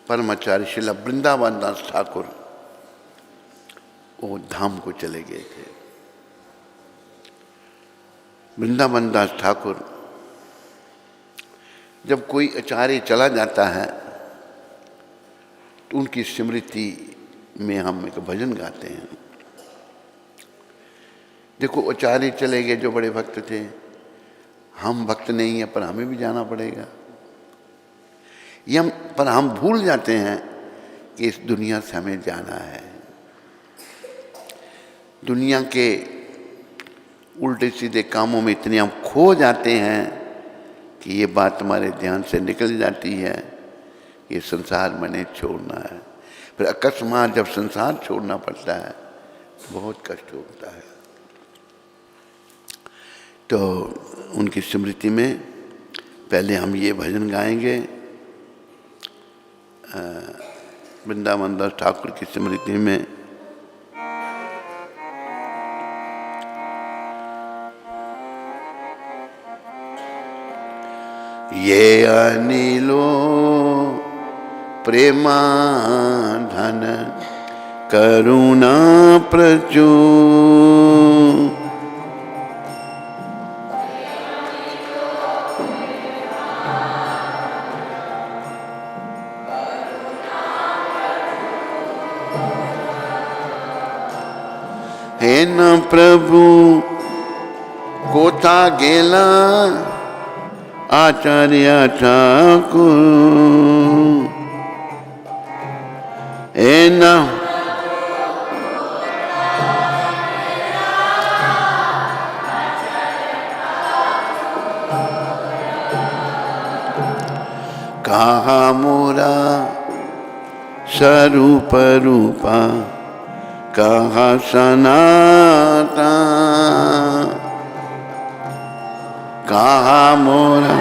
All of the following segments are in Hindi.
परमाचार्य श्रील वृंदावन दास ठाकुर वो धाम को चले गए थे। वृंदावन दास ठाकुर, जब कोई आचार्य चला जाता है तो उनकी स्मृति में हम एक भजन गाते हैं। देखो आचार्य चले गए जो बड़े भक्त थे, हम भक्त नहीं है पर हमें भी जाना पड़ेगा। पर हम भूल जाते हैं कि इस दुनिया से हमें जाना है। दुनिया के उल्टे सीधे कामों में इतने हम खो जाते हैं कि ये बात हमारे ध्यान से निकल जाती है, ये संसार मैंने छोड़ना है। फिर अकस्मात जब संसार छोड़ना पड़ता है बहुत कष्ट होता है। तो उनकी स्मृति में पहले हम ये भजन गाएंगे, वृंदावन दास ठाकुर की स्मृति में। ये अनिलो प्रेमा धन करुणा प्रचुर, हे न प्रभु कोथा गेला आचार्य ठाकुर, हे न कहा मोरा स्वरूप रूपा, कहा सनाता, कहा मोरा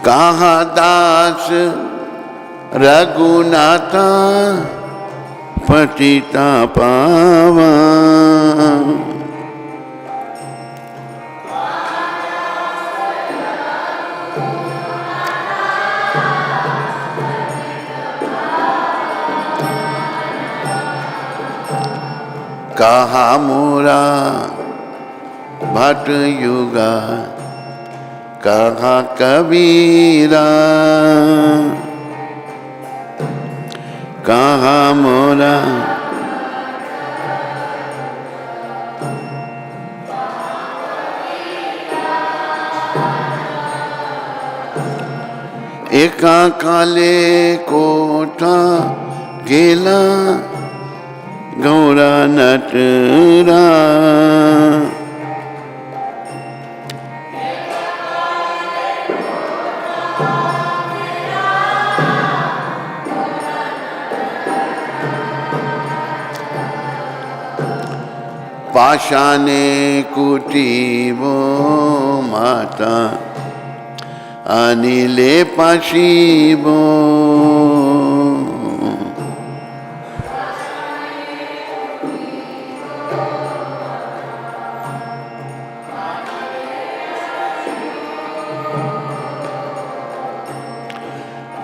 कहा दास रघुनाथा पतिता पावा, कहा मोरा भट युगा, कहा कबीरा, कहा मोरा एका काले कोठा गेला गौरा नटरा, पाषाणे कुटीवो माता अनिले पाशीवो,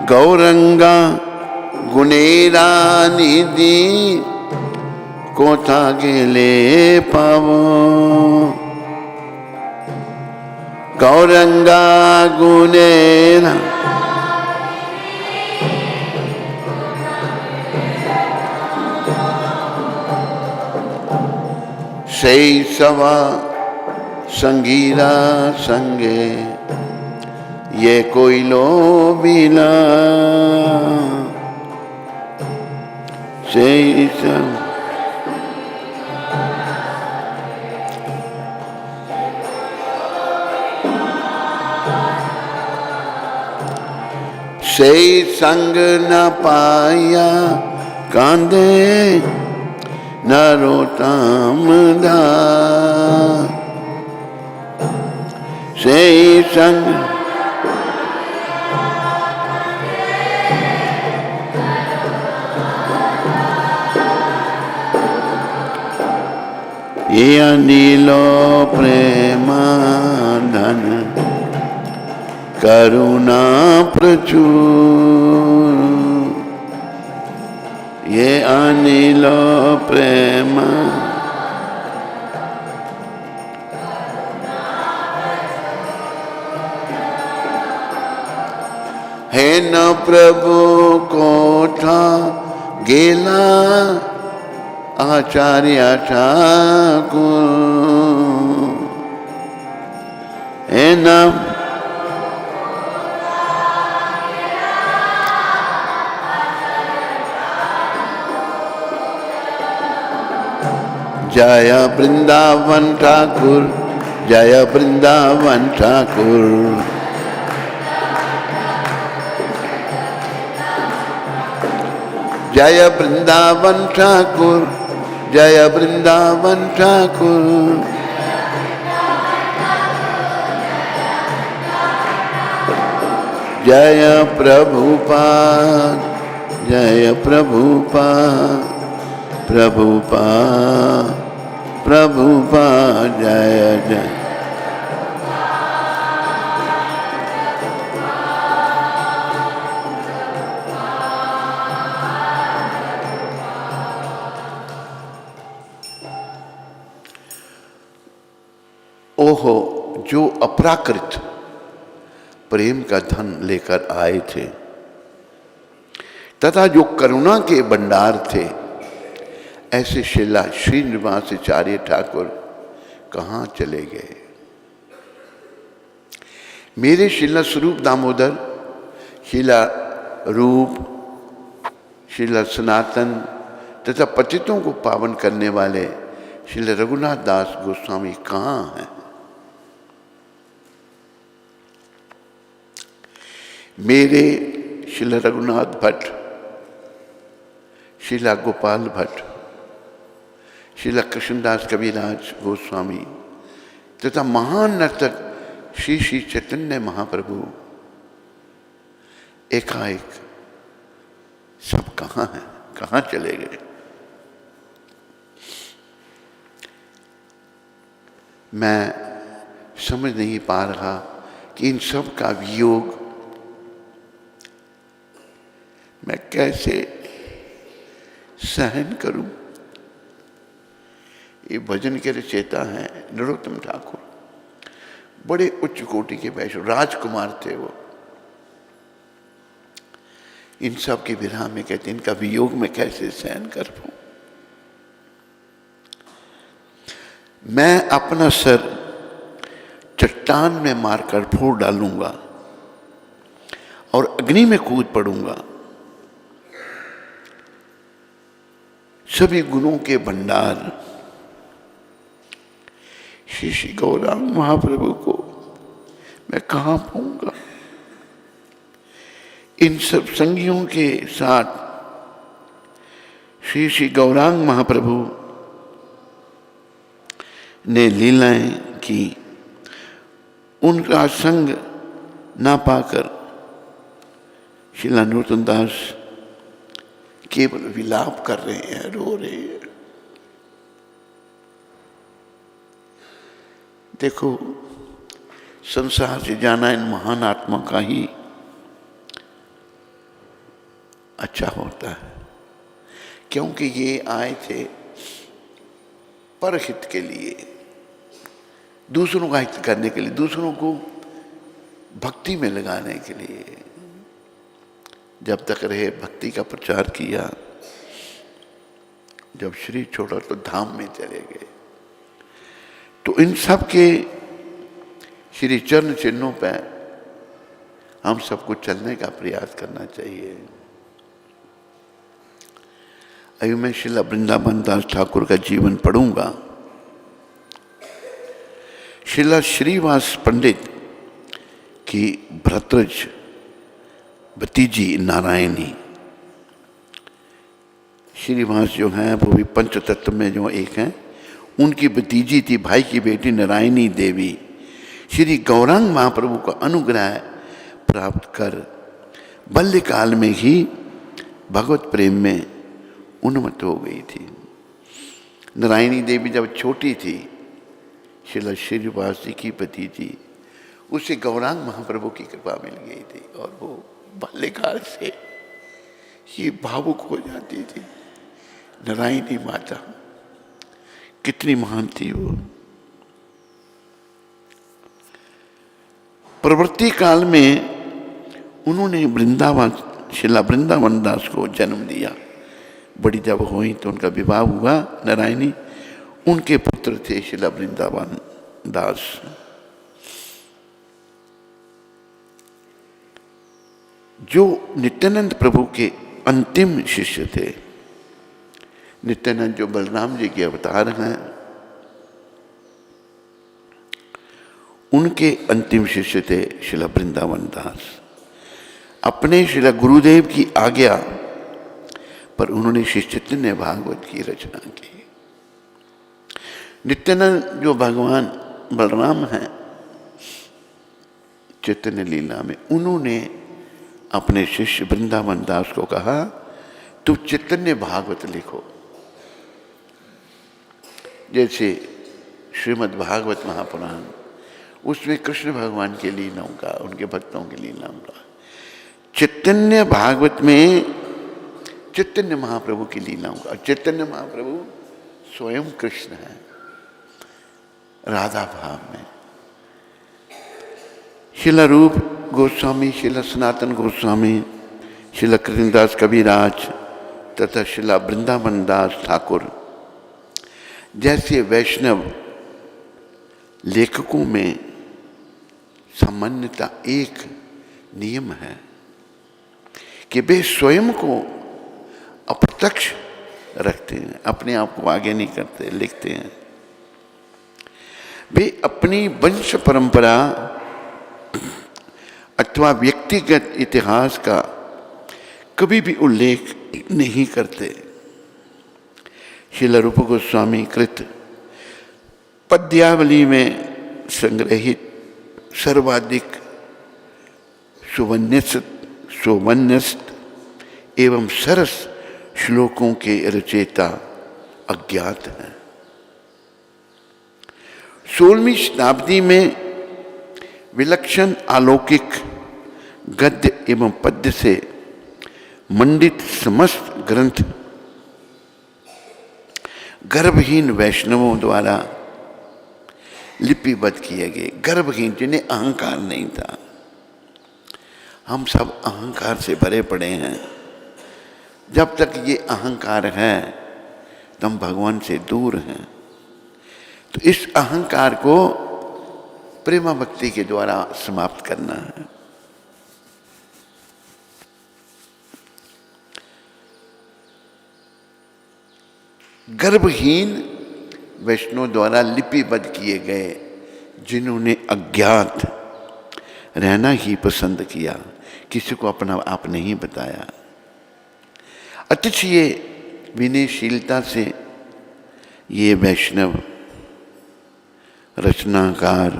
गौरंगा गुणेरा निधि कोथा गेले पावो, गौरंगा गुणेरा सही सवा संगीरा संगे, ये कोई लोभिला सही सब सही संग न पाया कांदे नरोत्तम दास, सही संग ये अनिलो प्रेम धन करुणा प्रचुर, ये अनिलो प्रेम है न प्रभु कोठा गेला आचार्य ठाकुर, है न जय वृंदावन ठाकुर, जय वृंदावन ठाकुर, जय वृंदावन ठाकुर, जय वृंदावन ठाकुर, जय प्रभुपाद, जय प्रभुपाद, प्रभुपाद, प्रभुपाद, जय जय। ओहो, जो अपराकृत प्रेम का धन लेकर आए थे तथा जो करुणा के भंडार थे, ऐसे शिला श्रीनिवासाचार्य ठाकुर कहाँ चले गए। मेरे शिला स्वरूप दामोदर, शिला रूप, शिला सनातन तथा पतितों को पावन करने वाले शिला रघुनाथ दास गोस्वामी कहाँ हैं। मेरे शिला रघुनाथ भट्ट, शिला गोपाल भट्ट, शिला कृष्णदास कविराज गोस्वामी तथा महान नर्तक श्री श्री चैतन्य महाप्रभु एकाएक सब कहाँ हैं, कहाँ चले गए। मैं समझ नहीं पा रहा कि इन सब का वियोग मैं कैसे सहन करूं। ये भजन के रचयिता हैं नरोत्तम ठाकुर, बड़े उच्च कोटि के वैष्णव राजकुमार थे वो। इन सब के विरह में कहते इनका वियोग में कैसे सहन कर पाऊं। मैं अपना सर चट्टान में मारकर फोड़ डालूंगा और अग्नि में कूद पड़ूंगा। सभी गुणों के भंडार श्री श्री गौरांग महाप्रभु को मैं कहाँ पाऊंगा। इन सब संगियों के साथ श्री श्री गौरांग महाप्रभु ने लीलाएं की, उनका संग ना पाकर शिला नरोत्तम दास केवल विलाप कर रहे हैं, रो रहे हैं। देखो, संसार से जाना इन महान आत्मा का ही अच्छा होता है, क्योंकि ये आए थे परहित के लिए, दूसरों का हित करने के लिए, दूसरों को भक्ति में लगाने के लिए। जब तक रहे भक्ति का प्रचार किया, जब शरीर छोड़ा तो धाम में चले गए। तो इन सब के श्री चरण चिन्हों पर हम सबको चलने का प्रयास करना चाहिए। अभी मैं शिला वृंदावन दास ठाकुर का जीवन पढ़ूंगा। शिला श्रीवास पंडित की भरतृज भतीजी नारायणी, श्रीवास जो है वो भी पंचतत्व में जो एक है, उनकी भतीजी थी, भाई की बेटी नारायणी देवी। श्री गौरांग महाप्रभु का अनुग्रह प्राप्त कर बाल्यकाल में ही भगवत प्रेम में उन्मत्त हो गई थी। नारायणी देवी जब छोटी थी, श्रील श्रीनिवास जी की पति थी, उसे गौरांग महाप्रभु की कृपा मिल गई थी और वो बाल्यकाल से ही भावुक हो जाती थी। नारायणी माता कितनी महान थी वो। प्रवृत्ति काल में उन्होंने शिला वृंदावन दास को जन्म दिया। बड़ी जब हुई तो उनका विवाह हुआ। नारायणी उनके पुत्र थे शिला वृंदावन दास। जो नित्यानंद प्रभु के अंतिम शिष्य थे। नित्यानंद जो बलराम जी के अवतार हैं, उनके अंतिम शिष्य थे शिला वृंदावन दास। अपने शिला गुरुदेव की आज्ञा पर उन्होंने श्री चैतन्य भागवत की रचना की। नित्यानंद जो भगवान बलराम हैं चैतन्य लीला में, उन्होंने अपने शिष्य वृंदावन दास को कहा, तू चैतन्य भागवत लिखो। जैसे श्रीमद् भागवत महापुराण, उसमें कृष्ण भगवान के लीलाओं का, उनके भक्तों के लीलाओं का। चैतन्य भागवत में चैतन्य महाप्रभु की लीलाओं का। चैतन्य महाप्रभु स्वयं कृष्ण है राधा भाव में। शिला रूप गोस्वामी, शिला सनातन गोस्वामी, शिला कृष्णदास कविराज तथा शिला वृंदावन दास ठाकुर जैसे वैष्णव लेखकों में सामान्यता एक नियम है कि वे स्वयं को अप्रत्यक्ष रखते हैं, अपने आप को आगे नहीं करते, लिखते हैं। वे अपनी वंश परंपरा अथवा व्यक्तिगत इतिहास का कभी भी उल्लेख नहीं करते। श्रील रूप गोस्वामी कृत पद्यावली में संग्रहित सर्वाधिक सुवन्यस्त एवं सरस श्लोकों के रचयिता अज्ञात हैं। 16वीं शताब्दी में विलक्षण अलौकिक गद्य एवं पद्य से मंडित समस्त ग्रंथ गर्भहीन वैष्णवों द्वारा लिपिबद्ध किए गए। गर्भहीन, जिन्हें अहंकार नहीं था। हम सब अहंकार से भरे पड़े हैं। जब तक ये अहंकार है तो हम भगवान से दूर हैं। तो इस अहंकार को प्रेमा भक्ति के द्वारा समाप्त करना है। गर्भहीन वैष्णव द्वारा लिपिबद्ध किए गए, जिन्होंने अज्ञात रहना ही पसंद किया, किसी को अपना आप नहीं बताया। अतिशय विनयशीलता से ये वैष्णव रचनाकार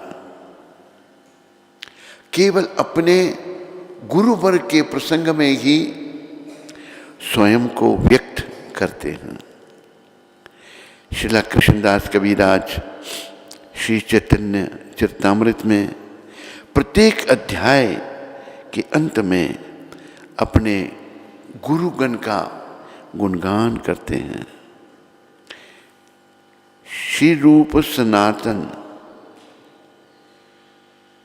केवल अपने गुरु वर्ग के प्रसंग में ही स्वयं को व्यक्त करते हैं। श्रीला कृष्णदास कविराज श्री चैतन्य चरितामृत में प्रत्येक अध्याय के अंत में अपने गुरुगण का गुणगान करते हैं। श्री रूप सनातन,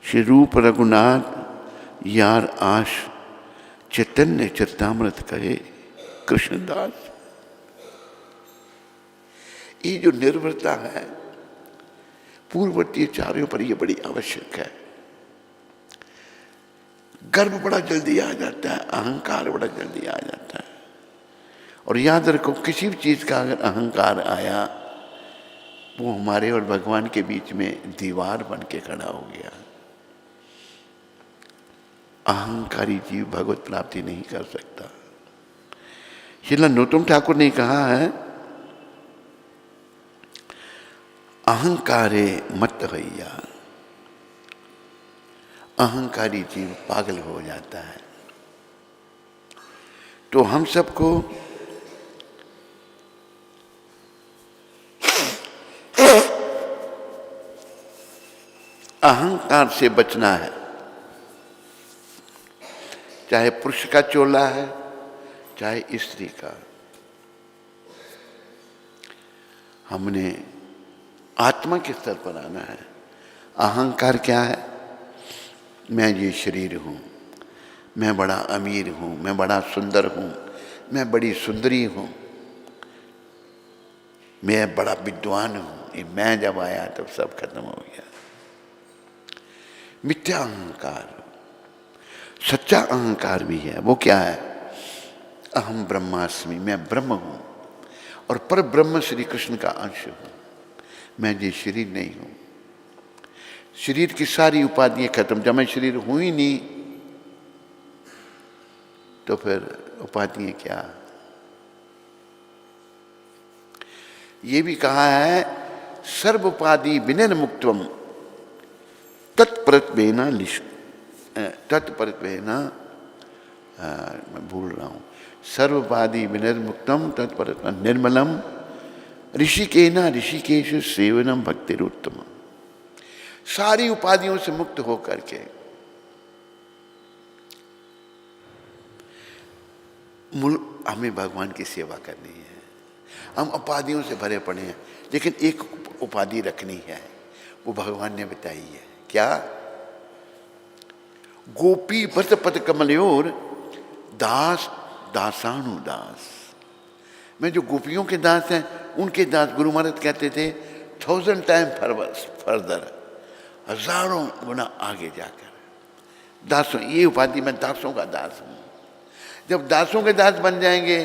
श्री रूप रघुनाथ यार आश चैतन्य चरितामृत कहे कृष्णदास। ये जो निर्भरता है पूर्ववर्ती आचार्यों पर, ये बड़ी आवश्यक है। गर्व बड़ा जल्दी आ जाता है, अहंकार बड़ा जल्दी आ जाता है। और याद रखो, किसी भी चीज का अगर अहंकार आया, वो हमारे और भगवान के बीच में दीवार बन के खड़ा हो गया। अहंकारी जीव भगवत प्राप्ति नहीं कर सकता। श्रील नरोत्तम ठाकुर ने कहा है, अहंकारे मत भैया। अहंकारी जीव पागल हो जाता है। तो हम सबको अहंकार से बचना है। चाहे पुरुष का चोला है, चाहे स्त्री का। हमने आत्मा के स्तर पर आना है। अहंकार क्या है? मैं ये शरीर हूँ, मैं बड़ा अमीर हूँ, मैं बड़ा सुंदर हूँ, मैं बड़ी सुंदरी हूँ, मैं बड़ा विद्वान हूँ। ये मैं जब आया तब सब खत्म हो गया। मिथ्या अहंकार। सच्चा अहंकार भी है। वो क्या है? अहम ब्रह्मास्मि, मैं ब्रह्म हूँ और पर ब्रह्म श्री कृष्ण का अंश हूँ। मैं ये शरीर नहीं हूँ। शरीर की सारी उपाधियां खत्म। जब मैं शरीर हूं ही नहीं तो फिर उपाधियां क्या? ये भी कहा है सर्व उपाधि विनिर्मुक्तम तत्परत्वेन मैं भूल रहा हूं। सर्व उपाधि विनिर्मुक्तम तत्परत्वेन निर्मलम ऋषिकेन ऋषिकेश सेवनम भक्तिरुत्तम। सारी उपाधियों से मुक्त होकर के हमें भगवान की सेवा करनी है। हम उपाधियों से भरे पड़े हैं, लेकिन एक उपाधि रखनी है, वो भगवान ने बताई है। क्या? गोपी व्रत पद कमलयोर दास दासानुदास। मैं जो गोपियों के दास हैं, उनके दास गुरु महाराज कहते थे 1000 टाइम फर्दर, हजारों गुना आगे जाकर। दासों, ये उपाधि, मैं दासों का दास हूं। जब दासों के दास बन जाएंगे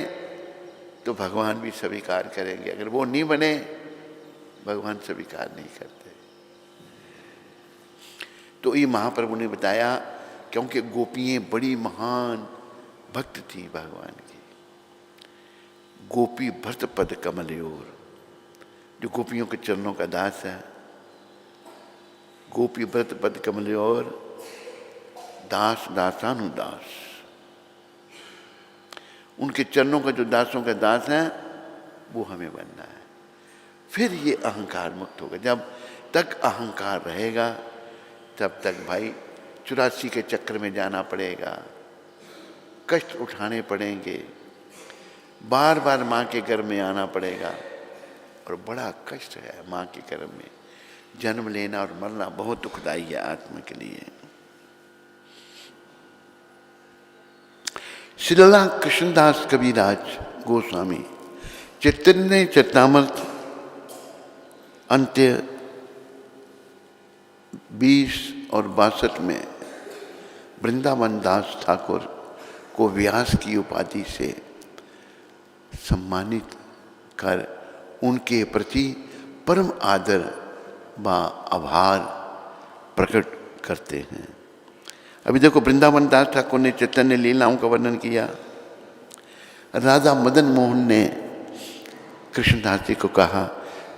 तो भगवान भी स्वीकार करेंगे। अगर वो नहीं बने, भगवान स्वीकार नहीं करते। तो ये महाप्रभु ने बताया, क्योंकि गोपियां बड़ी महान भक्त थी भगवान की। गोपी भक्त पद कमलयोर, जो गोपियों के चरणों का दास है। गोपी व्रत पद कमलयोर दास दासानुदास। उनके चरणों का जो दासों का दास है, वो हमें बनना है। फिर ये अहंकार मुक्त होगा। जब तक अहंकार रहेगा तब तक भाई 84 के चक्कर में जाना पड़ेगा, कष्ट उठाने पड़ेंगे, बार बार माँ के गर्भ में आना पड़ेगा। और बड़ा कष्ट है माँ के गर्भ में जन्म लेना और मरना, बहुत दुखदाई है आत्मा के लिए। श्रीला कृष्णदास कबीराज गोस्वामी चैतन्य चरितामृत अंत्य 20 और 62 में वृंदावन दास ठाकुर को व्यास की उपाधि से सम्मानित कर उनके प्रति परम आदर व आभार प्रकट करते हैं। अभी देखो, वृंदावन दास ठाकुर ने चैतन्य लीलाओं का वर्णन किया। राजा मदन मोहन ने कृष्णदास जी को कहा,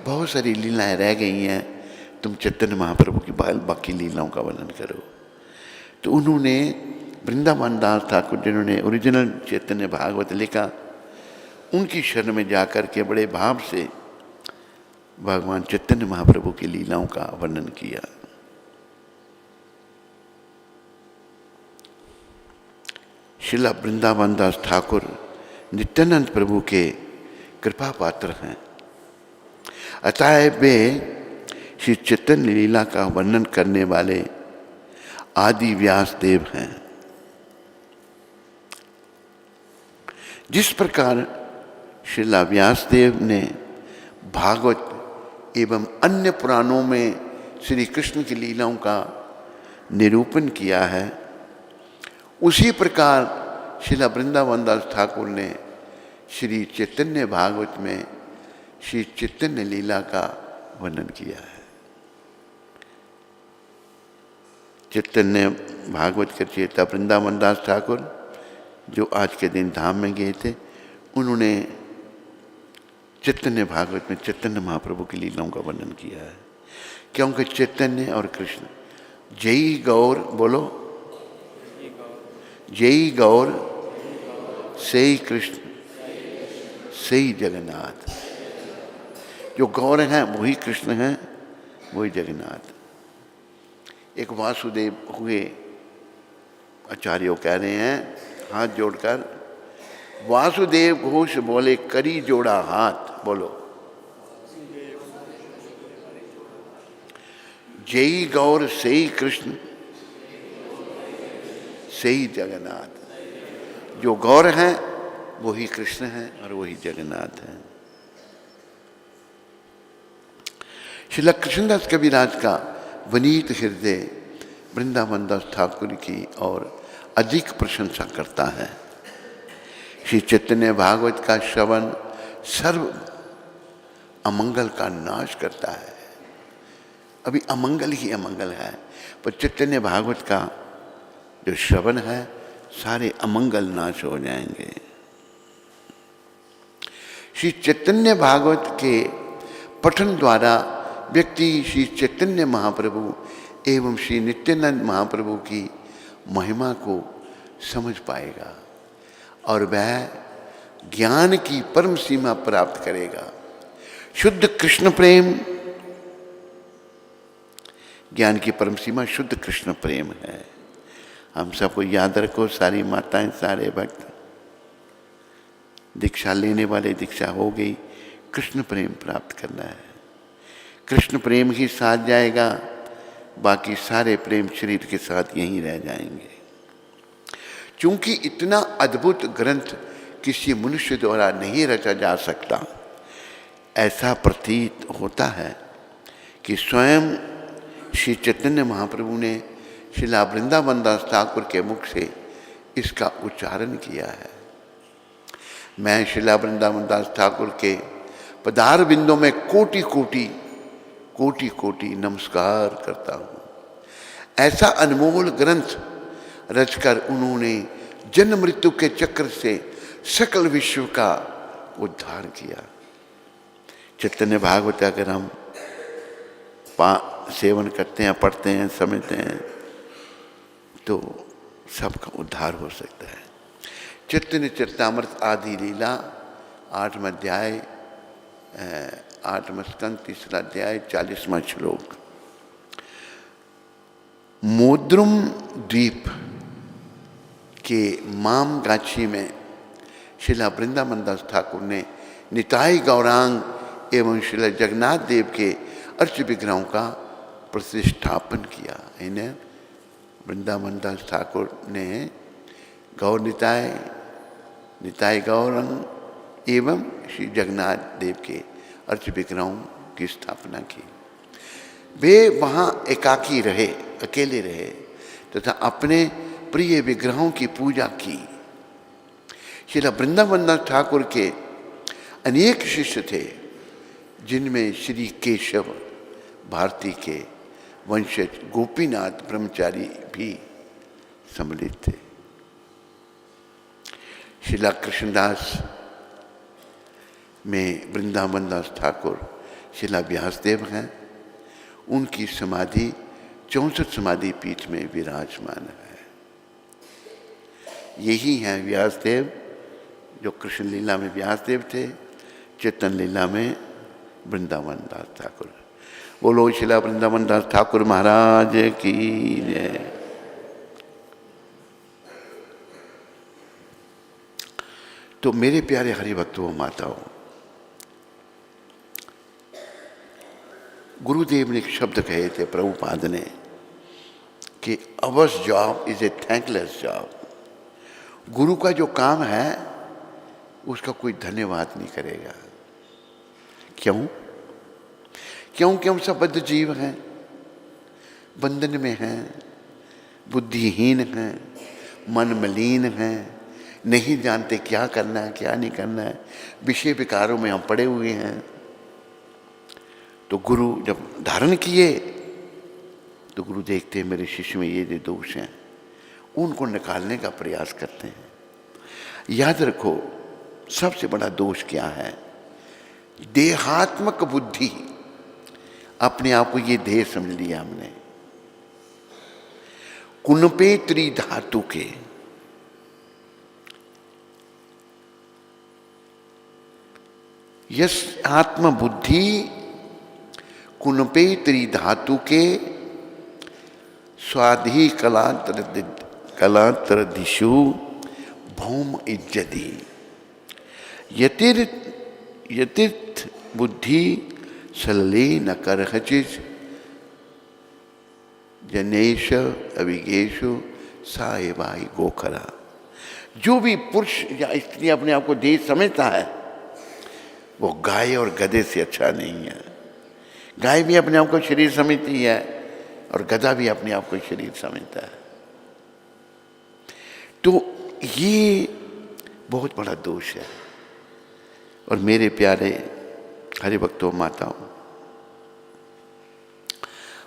बहुत सारी लीलाएं रह गई हैं, तुम चैतन्य महाप्रभु की बाकी लीलाओं का वर्णन करो। तो उन्होंने वृंदावन दास ठाकुर, जिन्होंने ओरिजिनल चैतन्य भागवत लिखा, उनकी शरण में जाकर के बड़े भाव से भगवान चैतन्य महाप्रभु की लीलाओं का वर्णन किया। श्रीला वृंदावन दास ठाकुर नित्यानंद प्रभु के कृपा पात्र हैं। अतः वे श्री चैतन्य लीला का वर्णन करने वाले आदि व्यास देव हैं। जिस प्रकार श्रीला व्यास देव ने भागवत एवं अन्य पुराणों में श्री कृष्ण की लीलाओं का निरूपण किया है, उसी प्रकार श्रीला वृंदावन दास ठाकुर ने श्री चैतन्य भागवत में श्री चैतन्य लीला का वर्णन किया है। चैतन्य भागवत के चेता वृंदावन दास ठाकुर, जो आज के दिन धाम में गए थे, उन्होंने चैतन्य भागवत में चैतन्य महाप्रभु की लीलाओं का वर्णन किया है। क्योंकि चैतन्य और कृष्ण जय गौर, बोलो जय गौर, सही कृष्ण सही जगन्नाथ। जो गौर हैं वही कृष्ण हैं, वही जगन्नाथ। एक वासुदेव हुए, आचार्यों कह रहे हैं हाथ जोड़कर, वासुदेव घोष बोले करी जोड़ा हाथ, बोलो जय गौर से ही कृष्ण से ही जगन्नाथ। जो गौर हैं वही कृष्ण हैं और वही जगन्नाथ हैं। श्रील कृष्णदास कविराज का वनीत हृदय वृंदावन दास ठाकुर की और अधिक प्रशंसा करता है। श्री चैतन्य भागवत का श्रवण सर्व अमंगल का नाश करता है। अभी अमंगल ही अमंगल है, पर चैतन्य भागवत का जो श्रवण है सारे अमंगल नाश हो जाएंगे। श्री चैतन्य भागवत के पठन द्वारा व्यक्ति श्री चैतन्य महाप्रभु एवं श्री नित्यानंद महाप्रभु की महिमा को समझ पाएगा और वह ज्ञान की परम सीमा प्राप्त करेगा। शुद्ध कृष्ण प्रेम, ज्ञान की परम सीमा शुद्ध कृष्ण प्रेम है। हम सबको याद रखो, सारी माताएं, सारे भक्त, दीक्षा लेने वाले दीक्षा हो गई, कृष्ण प्रेम प्राप्त करना है। कृष्ण प्रेम ही साथ जाएगा, बाकी सारे प्रेम शरीर के साथ यहीं रह जाएंगे। क्योंकि इतना अद्भुत ग्रंथ किसी मनुष्य द्वारा नहीं रचा जा सकता। ऐसा प्रतीत होता है कि स्वयं श्री चैतन्य महाप्रभु ने श्रीला वृंदावन दास ठाकुर के मुख से इसका उच्चारण किया है। मैं श्रीला वृंदावन दास ठाकुर के पदार बिंदों में कोटि कोटि कोटि कोटि नमस्कार करता हूँ। ऐसा अनमोल ग्रंथ रचकर उन्होंने जन्म मृत्यु के चक्र से सकल विश्व का उद्धार किया। चैतन्य भागवत अगर हम सेवन करते हैं, पढ़ते हैं, समझते हैं तो सबका उद्धार हो सकता है। चैतन्य चरितामृत आदि लीला 8वां अध्याय 8वां स्कंद 3रा अध्याय 40वां श्लोक। मोद्रुम द्वीप के माम गाछी में श्रीला वृंदावन दास ठाकुर ने निताई गौरांग एवं श्रीला जगन्नाथ देव के अर्च विग्रहों का प्रतिष्ठापन किया। इन्हें वृंदावन दास ठाकुर ने गौर निताय, निताय गौरंग एवं श्री जगन्नाथ देव के अर्च विग्रहों की स्थापना की। वे वहाँ एकाकी रहे, अकेले रहे तथा अपने प्रिय विग्रहों की पूजा की। श्रीला वृंदावन दास ठाकुर के अनेक शिष्य थे, जिनमें श्री केशव भारती के वंशज गोपीनाथ ब्रह्मचारी भी सम्मिलित थे। श्रीला कृष्णदास में वृंदावन दास ठाकुर श्रीला व्यासदेव हैं। उनकी समाधि 64 समाधि पीठ में विराजमान है। यही हैं व्यासदेव, जो कृष्ण लीला में व्यासदेव थे, चेतन लीला में वृंदावन दास ठाकुर। बोलो श्रीला वृंदावन दास ठाकुर महाराज की जय। तो मेरे प्यारे हरिभक्तों, माताओं, गुरुदेव ने एक शब्द कहे थे प्रभुपाद ने कि ours job is a thankless job. Guru का जो काम है उसका कोई धन्यवाद नहीं करेगा। क्यों? क्योंकि हम सब बद्ध जीव हैं, बंधन में हैं, बुद्धिहीन हैं, मन मलिन हैं, नहीं जानते क्या करना है क्या नहीं करना है, विषय विकारों में हम पड़े हुए हैं। तो गुरु जब धारण किए तो गुरु देखते हैं मेरे शिष्य में ये जो दोष हैं, उनको निकालने का प्रयास करते हैं। याद रखो, सबसे बड़ा दोष क्या है? देहात्मक बुद्धि। अपने आप को ये देह समझ लिया हमने। कुनपे त्रिधातु के, यस आत्मबुद्धि कुनपे त्रिधातु के स्वाधि कलांतर दिशु भौम इज्जति यतीर्थ बुद्धि सल्ले न करहचिज जनेश अविगेशु साहेबाई गोखरा। जो भी पुरुष या स्त्री अपने आप को देह समझता है वो गाय और गधे से अच्छा नहीं है। गाय भी अपने आप को शरीर समझती है और गधा भी अपने आप को शरीर समझता है। तो ये बहुत बड़ा दोष है। और मेरे प्यारे हरिभक्तों माताओं,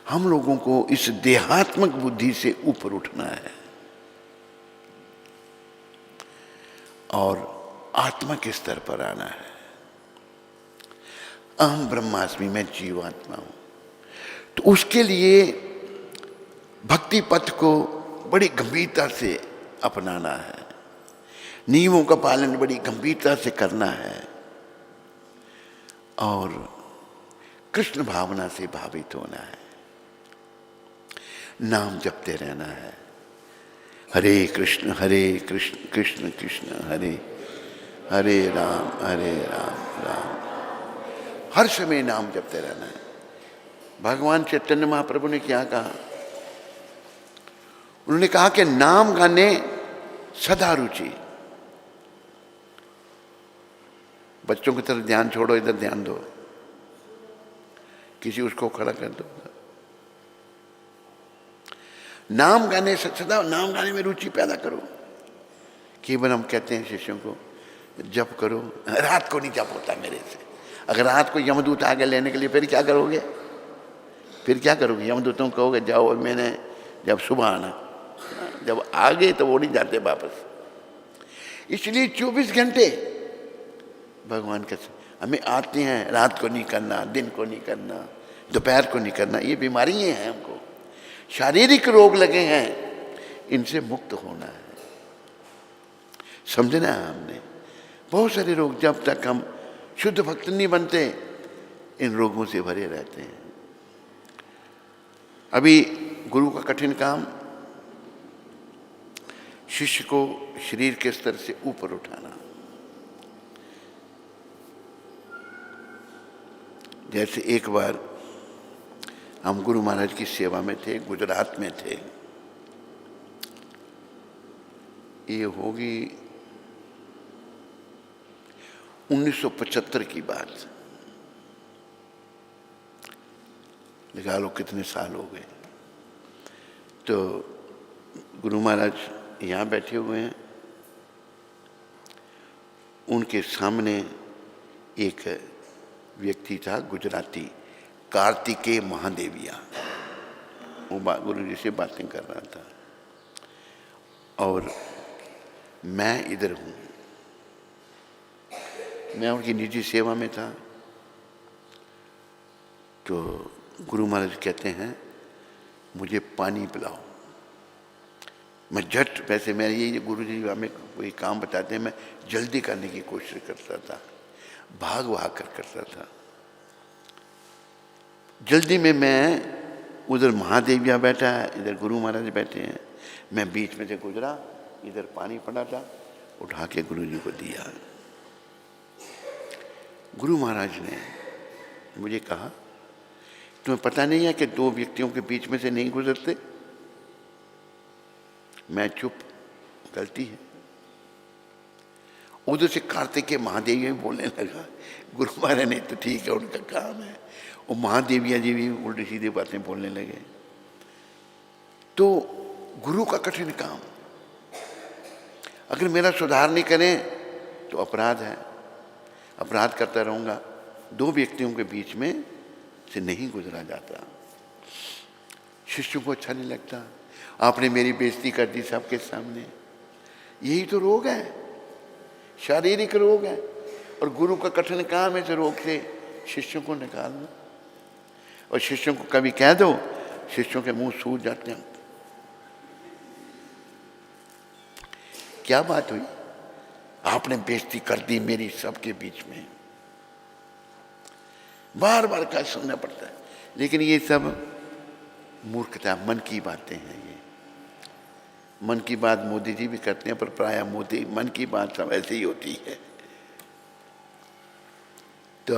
हम लोगों को इस देहात्मक बुद्धि से ऊपर उठना है और आत्मा के स्तर पर आना है। अहम ब्रह्मास्मि, मैं जीवात्मा हूं। तो उसके लिए भक्ति पथ को बड़ी गंभीरता से अपनाना है, नियमों का पालन बड़ी गंभीरता से करना है और कृष्ण भावना से भावित होना है। नाम जपते रहना है, हरे कृष्ण कृष्ण कृष्ण हरे हरे, राम राम। हर समय नाम जपते रहना है। भगवान चैतन्य महाप्रभु ने क्या कहा? उन्होंने कहा कि नाम गाने सदा रुचि। बच्चों की तरफ ध्यान छोड़ो, इधर ध्यान दो। किसी उसको खड़ा कर दो। नाम गाने सदा, नाम गाने में रुचि पैदा करो। केवल हम कहते हैं शिष्यों को जप करो, रात को नहीं जप होता मेरे से। अगर रात को यमदूत आगे लेने के लिए फिर क्या करोगे? फिर क्या करोगे? यमदूतों को कहोगे जाओ, मैंने जब सुबह आना, जब आ गए तो वो नहीं जाते वापस। इसलिए 24 घंटे भगवान के हमें आते हैं। रात को नहीं करना, दिन को नहीं करना, दोपहर को नहीं करना। ये बीमारियां हैं, हमको शारीरिक रोग लगे हैं, इनसे मुक्त होना है। समझना है हमने। बहुत सारे रोग जब तक हम शुद्ध भक्त नहीं बनते, इन रोगों से भरे रहते हैं। अभी गुरु का कठिन काम शिष्य को शरीर के स्तर से ऊपर उठाना। जैसे एक बार हम गुरु महाराज की सेवा में थे, गुजरात में थे। ये होगी 1975 की बात। लगा लो कितने साल हो गए। तो गुरु महाराज यहाँ बैठे हुए हैं, उनके सामने एक व्यक्ति था गुजराती, कार्तिकेय महादेविया। वो गुरु जी से बातें कर रहा था और मैं इधर हूँ। मैं उनकी निजी सेवा में था। तो गुरु महाराज कहते हैं मुझे पानी पिलाओ। मैं झट, वैसे मैं ये गुरु जी हमें कोई काम बताते हैं, मैं जल्दी करने की कोशिश करता था, भाग कर करता था। जल्दी में मैं, उधर महादेविया बैठा है, इधर गुरु महाराज बैठे हैं, मैं बीच में से गुजरा, इधर पानी पड़ा था, उठा के गुरु जी को दिया। गुरु महाराज ने मुझे कहा तुम्हें पता नहीं है कि दो व्यक्तियों के बीच में से नहीं गुजरते? मैं चुप, गलती है। उधर से कार्तिकेय महादेवी बोलने लगा। गुरु महाराज ने तो ठीक है, उनका काम है। वो महादेविया जी भी उल्टी सीधी बातें बोलने लगे। तो गुरु का कठिन काम, अगर मेरा सुधार नहीं करें तो अपराध है, अपराध करता रहूंगा। दो व्यक्तियों के बीच में से नहीं गुजरा जाता। शिष्यों को अच्छा नहीं लगता, आपने मेरी बेइज्जती कर दी सबके सामने। यही तो रोग है, शारीरिक रोग है। और गुरु का कठिन काम है इस रोग से शिष्यों को निकालना। और शिष्यों को कभी कह दो, शिष्यों के मुंह सूज जाते हैं। क्या बात हुई? आपने बेइज्जती कर दी मेरी सबके बीच में। बार बार का सुनना पड़ता है। लेकिन ये सब मूर्खता, मन की बातें हैं ये। मन की बात मोदी जी भी करते हैं, पर प्राय मोदी मन की बात सब ऐसे ही होती है। तो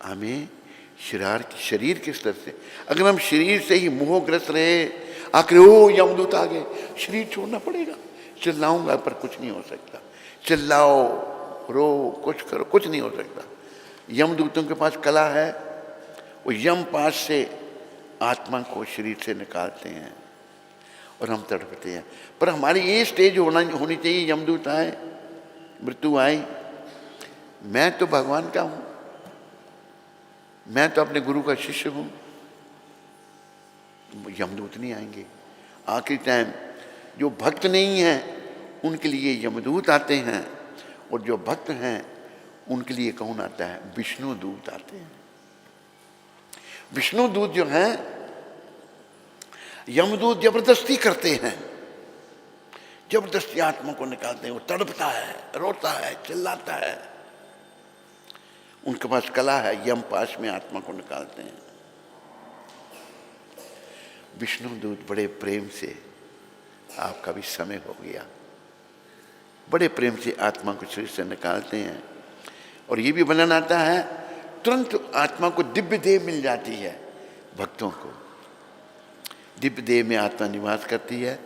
हमें शरीर के स्तर से, अगर हम शरीर से ही मोहग्रस्त रहे, आखिर ओ यमदूत आ गए, शरीर छोड़ना पड़ेगा। चिल्लाऊंगा पर कुछ नहीं हो सकता, चिल्लाओ रो कुछ करो, कुछ नहीं हो सकता। यमदूतों के पास कला है, वो यम पास से आत्मा को शरीर से निकालते हैं और हम तड़पते हैं। पर हमारी ये स्टेज होनी चाहिए, यमदूत आए, मृत्यु आए, मैं तो भगवान का हूं, मैं तो अपने गुरु का शिष्य हूं, यमदूत नहीं आएंगे। आखिरी टाइम जो भक्त नहीं है उनके लिए यमदूत आते हैं, और जो भक्त हैं उनके लिए कौन आता है? विष्णु दूत आते हैं। विष्णु दूत जो हैं, यमदूत जबरदस्ती करते हैं, जबरदस्ती आत्मा को निकालते हैं। वो तड़पता है, रोता है, चिल्लाता है, उनके पास कला है, यम पास में आत्मा को निकालते हैं। विष्णु दूत बड़े प्रेम से, आपका भी समय हो गया, बड़े प्रेम से आत्मा को शरीर से निकालते हैं। और ये भी वर्णन आता है, तुरंत आत्मा को दिव्य देह मिल जाती है। भक्तों को दिव्य देह में आत्मा निवास करती है,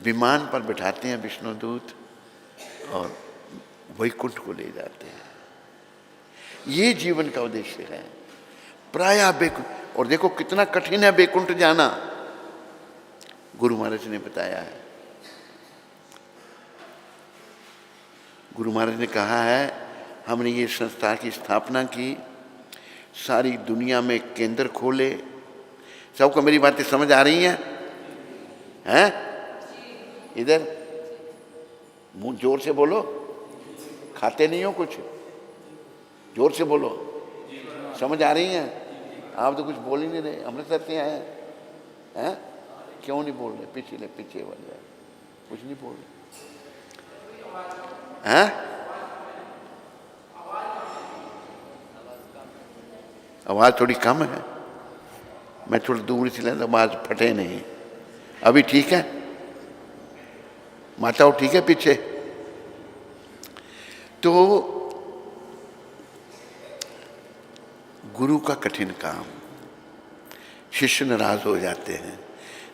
विमान पर बिठाते हैं विष्णु दूत और वैकुंठ को ले जाते हैं। ये जीवन का उद्देश्य है। प्रायः वैकुंठ, और देखो कितना कठिन है वैकुंठ जाना, गुरु महाराज ने बताया है। गुरु महाराज ने कहा है, हमने ये संस्था की स्थापना की, सारी दुनिया में केंद्र खोले। सबको मेरी बातें समझ आ रही हैं? हैं? इधर मुंह जोर से बोलो, खाते नहीं हो कुछ, जोर से बोलो, समझ आ रही हैं? आप तो कुछ बोल ही नहीं रहे, अमृतसर से आए हैं, क्यों नहीं बोल रहे? पीछे वाले कुछ नहीं बोल रहे हैं? आवाज थोड़ी कम है, मैं थोड़ी दूर से लेता, आवाज फटे नहीं। अभी ठीक है? माताओं ठीक है पीछे? तो गुरु का कठिन काम, शिष्य नाराज हो जाते हैं।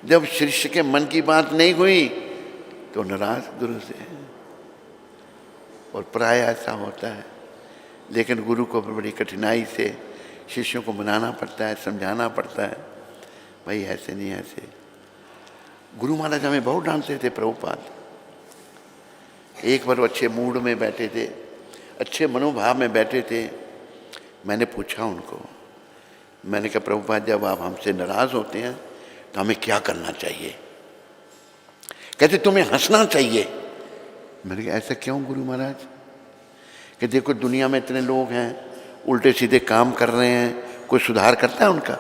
जब शिष्य के मन की बात नहीं हुई तो नाराज गुरु से, और प्राय ऐसा होता है। लेकिन गुरु को बड़ी कठिनाई से शिष्यों को मनाना पड़ता है, समझाना पड़ता है, भाई ऐसे नहीं ऐसे। गुरु महाराज हमें बहुत डांटते थे। प्रभुपाद एक बार अच्छे मूड में बैठे थे, अच्छे मनोभाव में बैठे थे, मैंने पूछा उनको, मैंने कहा प्रभुपाद जब आप हमसे नाराज होते हैं तो हमें क्या करना चाहिए? कहते तुम्हें हंसना चाहिए। मैंने कहा ऐसा क्यों गुरु महाराज? कि देखो दुनिया में इतने लोग हैं उल्टे सीधे काम कर रहे हैं, कोई सुधार करता है उनका?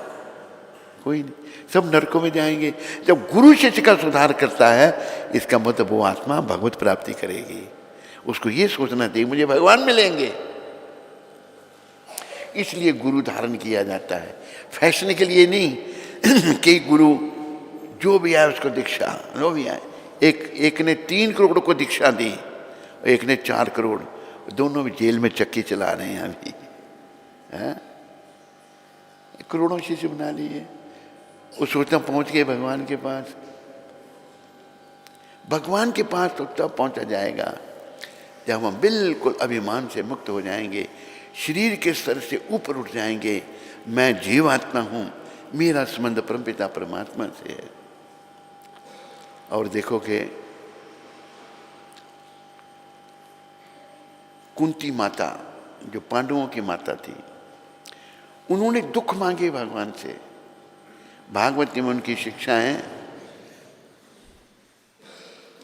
कोई नहीं, सब नरकों में जाएंगे। जब गुरु शिष्य का सुधार करता है, इसका मतलब वो आत्मा भगवत प्राप्ति करेगी। उसको ये सोचना चाहिए मुझे भगवान मिलेंगे। इसलिए गुरु धारण किया जाता है, फैशन के लिए नहीं कि गुरु जो भी आए उसको दीक्षा, जो भी आए। एक ने 3 करोड़ को दीक्षा दी, एक ने 4 करोड़, दोनों भी जेल में चक्की चला रहे हैं अभी, हैं? करोड़ों शिष्य बना लिए। वो सोचता पहुंच गए भगवान के पास। भगवान के पास तो तब पहुंचा जाएगा जब हम बिल्कुल अभिमान से मुक्त हो जाएंगे, शरीर के स्तर से ऊपर उठ जाएंगे। मैं जीवात्मा हूं, मेरा संबंध परमपिता परमात्मा से है। और देखो कि कुंती माता जो पांडवों की माता थी, उन्होंने दुख मांगे भगवान से। भागवत में उनकी शिक्षा है,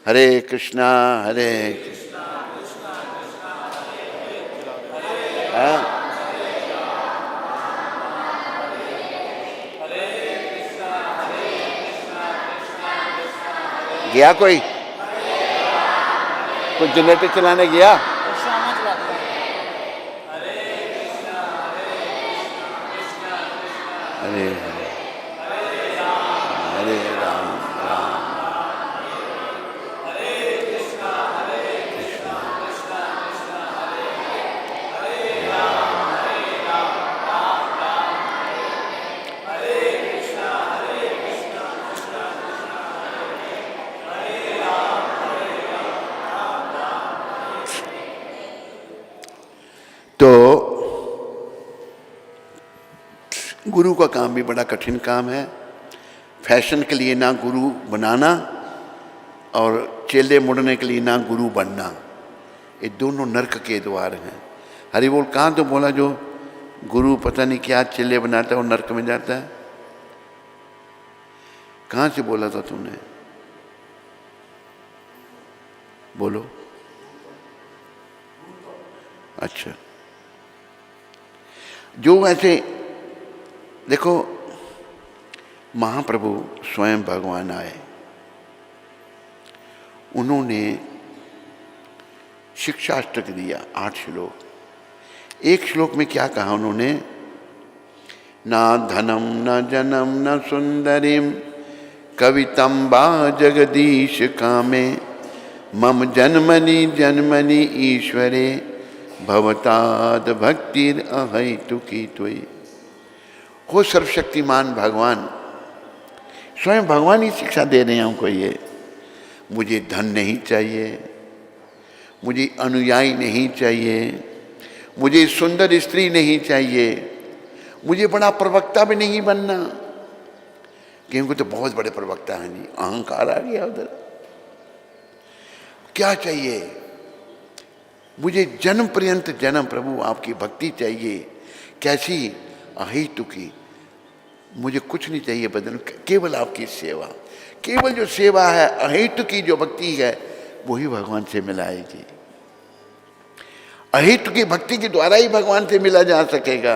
हरे कृष्णा हरे कृष्णा, गया कोई जनरेटर चलाने गया? अरे गुरु का काम भी बड़ा कठिन काम है। फैशन के लिए ना गुरु बनाना और चेले मुड़ने के लिए ना गुरु बनना, ये दोनों नरक के द्वार हैं। हरि बोल कहाँ तो बोला जो गुरु पता नहीं क्या चेले बनाता है और नरक में जाता है? कहाँ से बोला था तुमने? बोलो। अच्छा, जो ऐसे देखो, महाप्रभु स्वयं भगवान आए, उन्होंने शिक्षाष्टक दिया 8 श्लोक। एक श्लोक में क्या कहा उन्होंने? ना धनम न जनम न सुंदरीम कवितम वा जगदीश कामे मम जन्मनि जन्मनि ईश्वरे भवताद भक्तिर अहैतुकी त्वयि। हो सर्वशक्तिमान भगवान, स्वयं भगवान ही शिक्षा दे रहे हैं हमको। ये मुझे धन नहीं चाहिए, मुझे अनुयायी नहीं चाहिए, मुझे सुंदर स्त्री नहीं चाहिए, मुझे बड़ा प्रवक्ता भी नहीं बनना, क्योंकि तो बहुत बड़े प्रवक्ता हैं जी। अहंकार आ गया उधर। क्या चाहिए? मुझे जन्म पर्यंत जन्म प्रभु आपकी भक्ति चाहिए। कैसी? अहेतुकी, मुझे कुछ नहीं चाहिए बदन, केवल आपकी सेवा। केवल जो सेवा है, अहेतुकी जो भक्ति है, वही भगवान से मिलाएगी। अहेतुकी भक्ति के द्वारा ही भगवान से मिला जा सकेगा।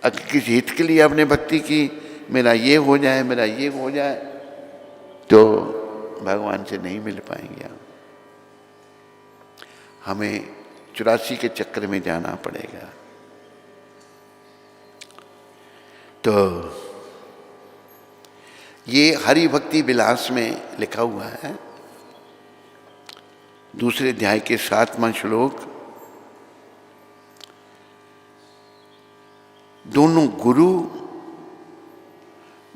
अगर किसी हित के लिए आपने भक्ति की, मेरा ये हो जाए, मेरा ये हो जाए, तो भगवान से नहीं मिल पाएंगे आप। हमें 84 के चक्कर में जाना पड़ेगा। तो ये हरि भक्ति विलास में लिखा हुआ है, दूसरे अध्याय के 7वां श्लोक। दोनों गुरु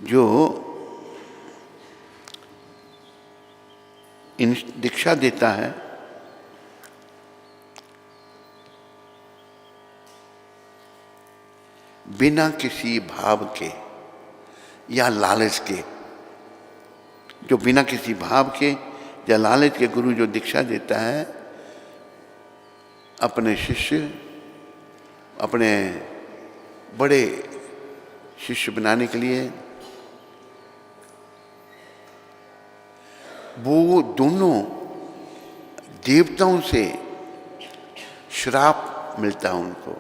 जो इन दीक्षा देता है, बिना किसी भाव के या लालच के, जो बिना किसी भाव के या लालच के गुरु जो दीक्षा देता है, अपने शिष्य, अपने बड़े शिष्य बनाने के लिए, वो दोनों देवताओं से श्राप मिलता है उनको,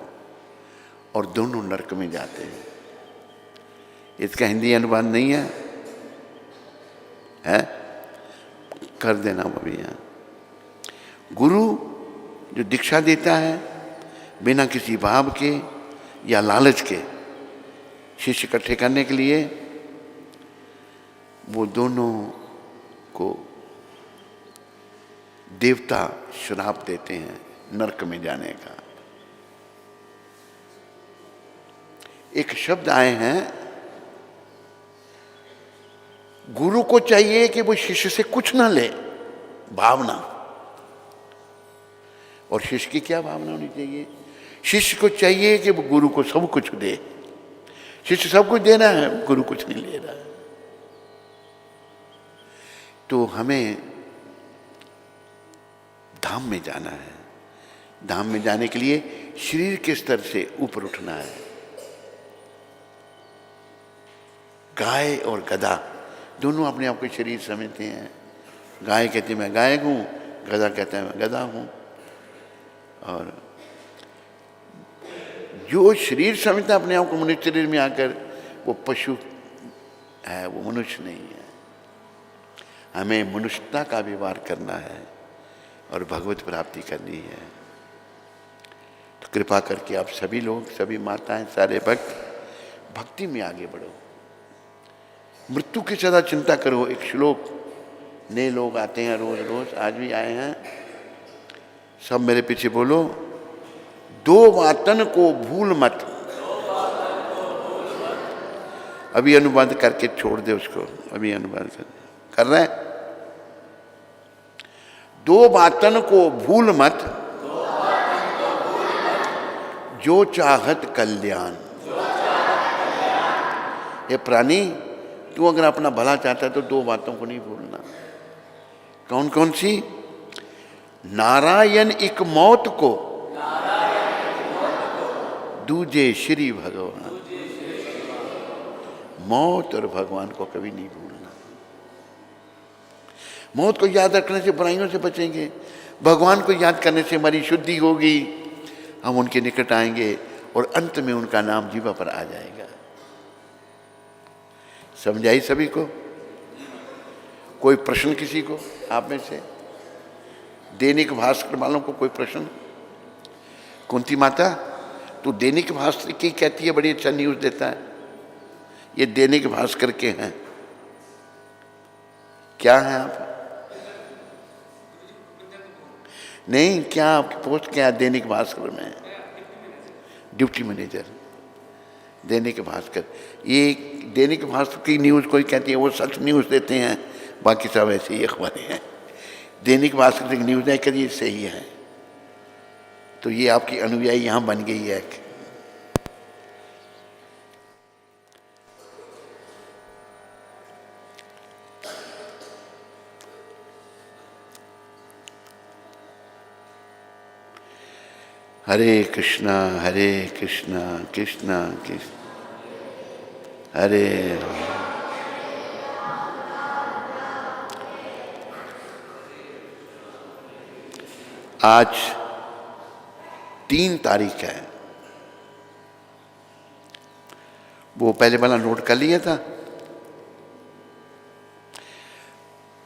और दोनों नरक में जाते हैं। इसका हिंदी अनुवाद नहीं है, है? कर देना अभी यहाँ। गुरु जो दीक्षा देता है बिना किसी भाव के या लालच के, शिष्य इकट्ठे करने के लिए, वो दोनों को देवता श्राप देते हैं नरक में जाने का। एक शब्द आए हैं, गुरु को चाहिए कि वो शिष्य से कुछ ना ले, भावना। और शिष्य की क्या भावना होनी चाहिए? शिष्य को चाहिए कि वो गुरु को सब कुछ दे। शिष्य सब कुछ दे रहा है, गुरु कुछ नहीं ले रहा है। तो हमें धाम में जाना है। धाम में जाने के लिए शरीर के स्तर से ऊपर उठना है। गाय और गधा दोनों अपने आप को शरीर समझते हैं। गाय कहती मैं गायक हूँ, गधा कहता है मैं गधा हूँ। और जो शरीर समझता अपने आप को मनुष्य शरीर में आकर, वो पशु है, वो मनुष्य नहीं है। हमें मनुष्यता का व्यवहार करना है और भगवत प्राप्ति करनी है। तो कृपा करके आप सभी लोग, सभी माताएं, सारे भक्त भक्ति में आगे बढ़ो। मृत्यु की सदा चिंता करो। एक श्लोक, नए लोग आते हैं रोज रोज, आज भी आए हैं, सब मेरे पीछे बोलो, दो बातन को भूल मत। अभी अनुवाद करके छोड़ दे उसको, अभी अनुवाद कर रहे हैं। दो बातन को भूल मत, जो चाहत कल्याण। ये प्राणी, तू अगर अपना भला चाहता है तो दो बातों को नहीं भूलना। कौन कौन सी? नारायण एक मौत को, दूजे श्री भगवान। मौत और भगवान को कभी नहीं भूलना। मौत को याद रखने से बुराइयों से बचेंगे, भगवान को याद करने से हमारी शुद्धि होगी, हम उनके निकट आएंगे और अंत में उनका नाम जीवा पर आ जाएगा। समझाई सभी को? कोई प्रश्न किसी को आप में से? दैनिक भास्कर वालों को कोई प्रश्न? कुंती माता, तू दैनिक भास्कर की कहती है, बड़ी अच्छा न्यूज देता है। ये दैनिक भास्कर के हैं। क्या हैं आप? नहीं, क्या आपकी पोस्ट क्या है दैनिक भास्कर में? Duty manager, Dainik Bhaskar. ये दैनिक भास्कर की न्यूज़ कोई कहती है वो सच न्यूज़ देते हैं, बाकी सब ऐसे ही अखबारें हैं। दैनिक भास्कर की न्यूज़ है कि ये सही है, तो ये आपकी अनुयायी यहाँ बन गई है। हरे कृष्णा कृष्णा कृष्णा हरे राम। आज 3 तारीख है। वो पहले वाला नोट कर लिया था।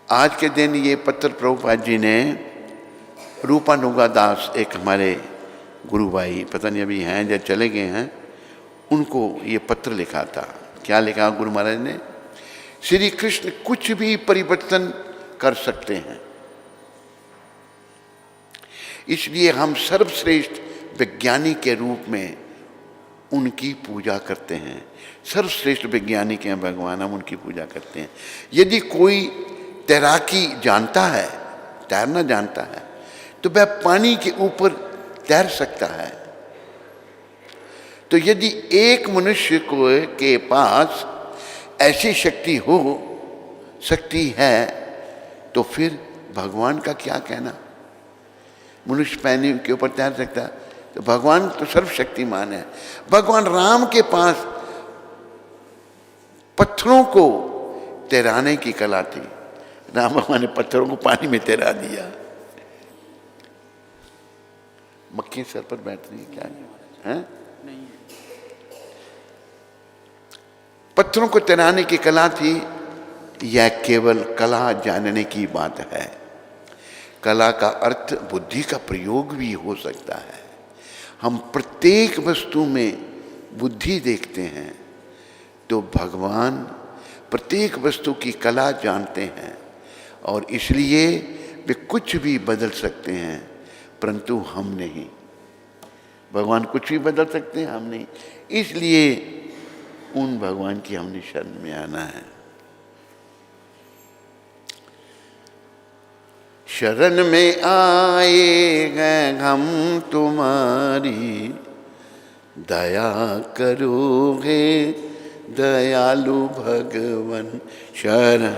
आज के दिन ये पत्र प्रभुपाद जी ने रूपानुगा दास, एक हमारे गुरु भाई, पता नहीं अभी हैं या चले गए हैं, उनको ये पत्र लिखा था। क्या लिखा गुरु महाराज ने? श्री कृष्ण कुछ भी परिवर्तन कर सकते हैं, इसलिए हम सर्वश्रेष्ठ वैज्ञानिक के रूप में उनकी पूजा करते हैं। सर्वश्रेष्ठ वैज्ञानिक हैं भगवान, हम उनकी पूजा करते हैं। यदि कोई तैराकी जानता है, तैरना जानता है, तो वह पानी के ऊपर तैर सकता है। तो यदि एक मनुष्य को के पास ऐसी शक्ति हो सकती है, तो फिर भगवान का क्या कहना? मनुष्य पानी के ऊपर तैर सकता है, तो भगवान तो सर्वशक्तिमान है। भगवान राम के पास पत्थरों को तैराने की कला थी। राम भगवान ने पत्थरों को पानी में तैरा दिया। मक्खी सर पर बैठ रही है, क्या है? नहीं, पत्थरों को तैराने की कला थी। यह केवल कला जानने की बात है। कला का अर्थ बुद्धि का प्रयोग भी हो सकता है। हम प्रत्येक वस्तु में बुद्धि देखते हैं, तो भगवान प्रत्येक वस्तु की कला जानते हैं और इसलिए वे कुछ भी बदल सकते हैं, परंतु हम नहीं। भगवान कुछ भी बदल सकते हैं, हम नहीं। इसलिए उन भगवान की हमने शरण में आना है। शरण में आए हैं हम तुम्हारी, दया करोगे दयालु भगवन। शरण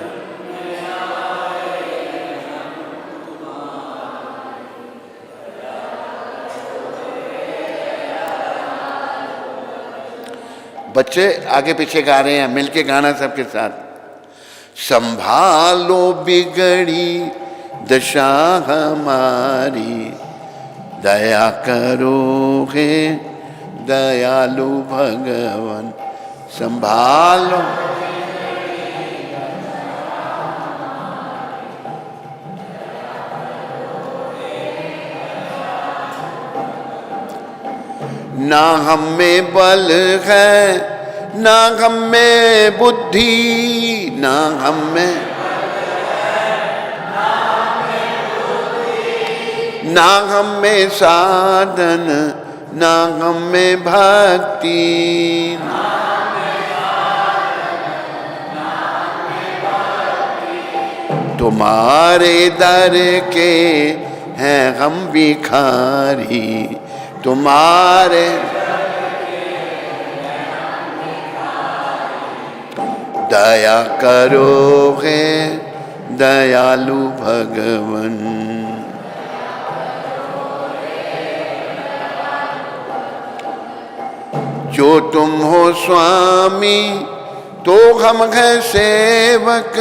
बच्चे आगे पीछे गा रहे हैं, मिलके गाना सबके साथ। संभालो बिगड़ी दशा हमारी, दया करोगे दयालु भगवान। संभालो ना हम में बल है ना हम में बुद्धि, ना हम में ना हम में साधन, ना हम में भक्ति। तुम्हारे दर के हैं हम भिखारी, तुम्हारे दया करो हे दयालु भगवन। जो तुम हो स्वामी तो हम हैं सेवक,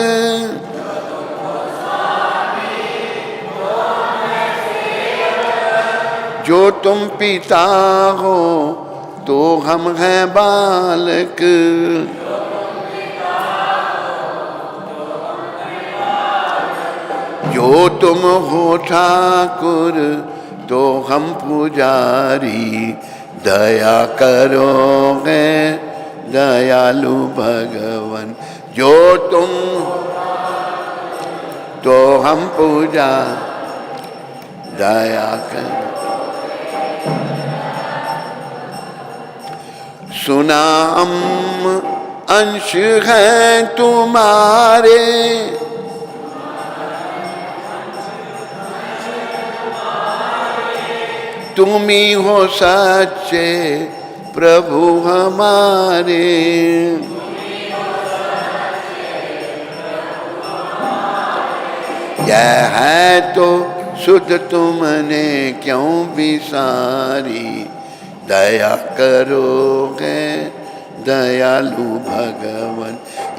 जो तुम पिता हो तो हम हैं बालक, जो तुम हो ठाकुर तो हम पुजारी। दया करोगे दयालु भगवन। जो तुम तो हम पूजा दया कर। सुना हम अंश हैं तुम्हारे, तुम ही हो सच्चे प्रभु हमारे। यह है तो शुद्ध तुमने क्यों विसारी। दया करोगे दयालु भगवन।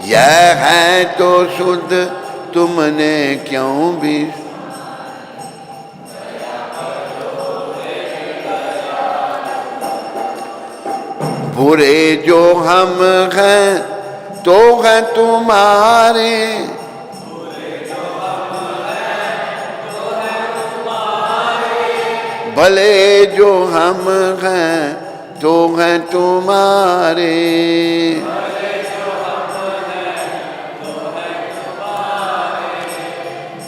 यह है तो शुद्ध तुमने क्यों भी। बुरे जो हम हैं तो हैं तुम्हारे, भले जो हम हैं तो हैं तुम्हारे।